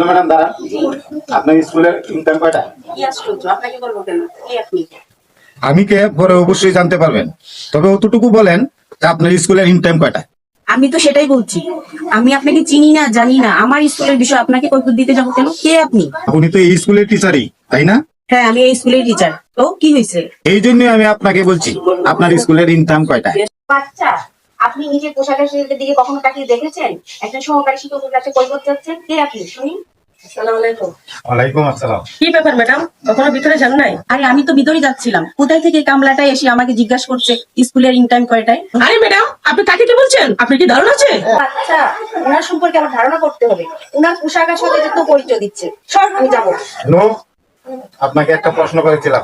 Madam দাঁড়ান। আপনার স্কুলের ইনকাম কয়টা? কি আশ্চর্য, আপনাকে বলবো কেন? কে আপনি? আমি কে পরে অবশ্যই জানতে পারবেন, তবে অতটুকু বলেন যে আপনার স্কুলের ইনকাম কয়টা? আমি তো সেটাই বলছি, আমি আপনাকে চিনি না, জানি না। আমার স্কুলের বিষয় আপনাকে কৈফিয়ত দিতে যাবো কেন? কে আপনি? উনি তো এই স্কুলের টিচারই, তাই না? হ্যাঁ, আমি এই স্কুলের টিচার। তো কি হয়েছে? এই জন্যই আমি আপনাকে বলছি আপনার স্কুলের ইনকাম কয়টা। বাচ্চা, আপনি নিজের পোশাক আশাকের দিকে কখনো তাকিয়ে দেখেছেন? একজন সহকারী শিক্ষকের কাছে কৈফিয়ত যাচ্ছেন, কে আপনি শুনি? আসসালামু আলাইকুম। ওয়ালাইকুম আসসালাম। কি ব্যাপার ম্যাডাম, কখনো ভিতরে যান নাই? আরে আমি তো ভিতরে যাচ্ছিলাম, কোথায় থেকে কামলাটা এসে আমাকে জিজ্ঞাসা করছে স্কুলের ইনকাম কয়টায়। আরে ম্যাডাম, আপনি কাকে কি বলছেন? আপনি কি ধারণা আছে? আচ্ছা, ওনার সম্পর্কে আমার ধারণা করতে হবে। ওনার পোশাক আশাকের তো পরিচয় দিচ্ছে। সর, আমি যাবো। নো, আপনাকে একটা প্রশ্ন করেছিলাম,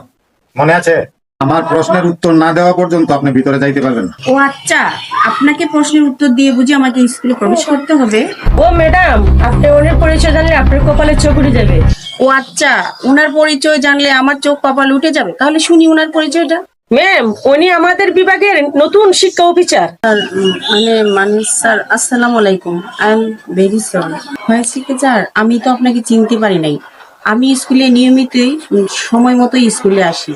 মনে আছে? আমার প্রশ্নের উত্তর না দেওয়া পর্যন্ত আপনি ভিতরে যাইতে পারবেন না। ও আচ্ছা, আপনাকে প্রশ্নের উত্তর দিয়ে বুঝি আমাকে স্কুলে প্রবেশ করতে হবে? ও ম্যাডাম, আপনি ওনার পরিচয় জানলে আপনার কপালে চোখ উঠে যাবে। ও আচ্ছা, ওনার পরিচয় জানলে আমার চোখ কপাল উঠে যাবে? তাহলে শুনি ওনার পরিচয়টা। ম্যাম, উনি আমাদের বিভাগের নতুন শিক্ষা অফিসার। মানে স্যার, আসসালামু আলাইকুম। I am very sorry. হয়েছে কি স্যার, আমি তো আপনাকে চিনতে পারি নাই। আমি স্কুলে নিয়মিতই সময় মতো স্কুলে আসি।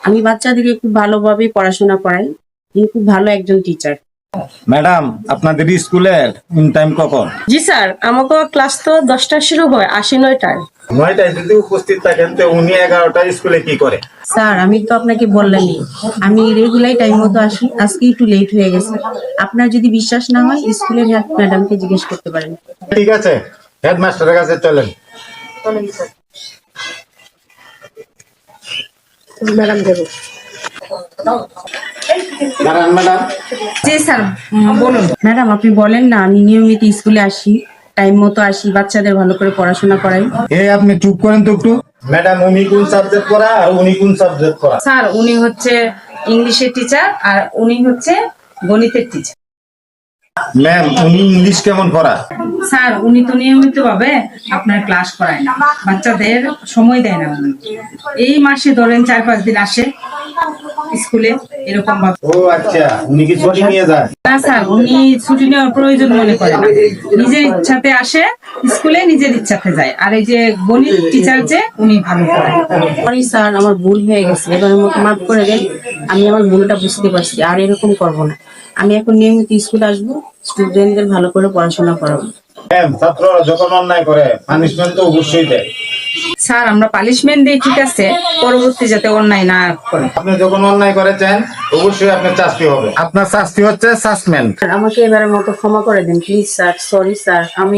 আমি বাচ্চাদেরকে খুব ভালোভাবে পড়াশোনা করাই। আমি খুব ভালো একজন টিচার। ম্যাডাম, আপনাদের স্কুলের ইনটাইম কখন? জি স্যার, আমাকে ক্লাস তো 10টায় শুরু হয়, 9টায়। 9টায় যদি উপস্থিত থাকেন তো উনি 11টায় স্কুলে কি করে? স্যার, আমি তো আপনাকে বললামই, আমি রেগুলার টাইম মতো আসি। আজকে একটু লেট হয়ে গেছে। আপনার যদি বিশ্বাস না হয় স্কুলের হেড ম্যাডামকে জিজ্ঞেস করতে পারেন। ঠিক আছে, হেডমাস্টারের কাছে চলেন। ম্যাডাম দেবো। দাঁড়ান ম্যাডাম। জি স্যার, বলুন। ম্যাডাম, আপনি বলেন না, আমি নিয়মিত স্কুলে আসি, টাইম মতো আসি, বাচ্চাদের ভালো করে পড়াশোনা করাই। আপনি চুপ করেন তো একটু। ম্যাডাম, উনি কোন সাবজেক্ট পড়া আর উনি কোন সাবজেক্ট পড়া? স্যার, উনি হচ্ছে ইংলিশের টিচার আর উনি হচ্ছে গণিতের টিচার। ম্যাম, উনি ইংলিশ কেমন পড়া? স্যার, উনি তো নিয়মিত ভাবে আপনার ক্লাস করায় না, বাচ্চাদের সময় দেয় না। এই মাসে ধরেন 4-5 দিন আসে স্কুলে, এরকম ভাবে। ও আচ্ছা, উনি কি ছুটি নিয়ে যায়? না স্যার, উনি ছুটি নেওয়ার প্রয়োজন মনে করে না। নিজের ইচ্ছাতে আসে স্কুলে, নিজের ইচ্ছাতে যায়। আর এই যে গণিত টিচার যে, উনি ভালো পড়ায়। সরি স্যার, আমার ভুল হয়ে গেছে, এবারের মতো মাফ করে দেন। আমি আমার ভুলটা বুঝতে পারছি, আর এরকম করবো না। আমি এখন নিয়মিত স্কুলে আসবো, স্টুডেন্টদের ভালো করে পড়াশোনা করাবো। ম্যাম, ছাত্ররা যখন অন্যায় করে পানিশমেন্ট তো অবশ্যই দেয়। স্যার, আমরা পানিশমেন্ট দিই, ঠিক আছে, পরবর্তী যাতে অন্যায় না করে। আপনি যখন অন্যায় করেছেন অবশ্যই আপনার শাস্তি হবে। আপনার শাস্তি হচ্ছে সাসপেন্ড। আমাকে এবারের মতো ক্ষমা করে দিন প্লিজ স্যার। সরি স্যার, আমি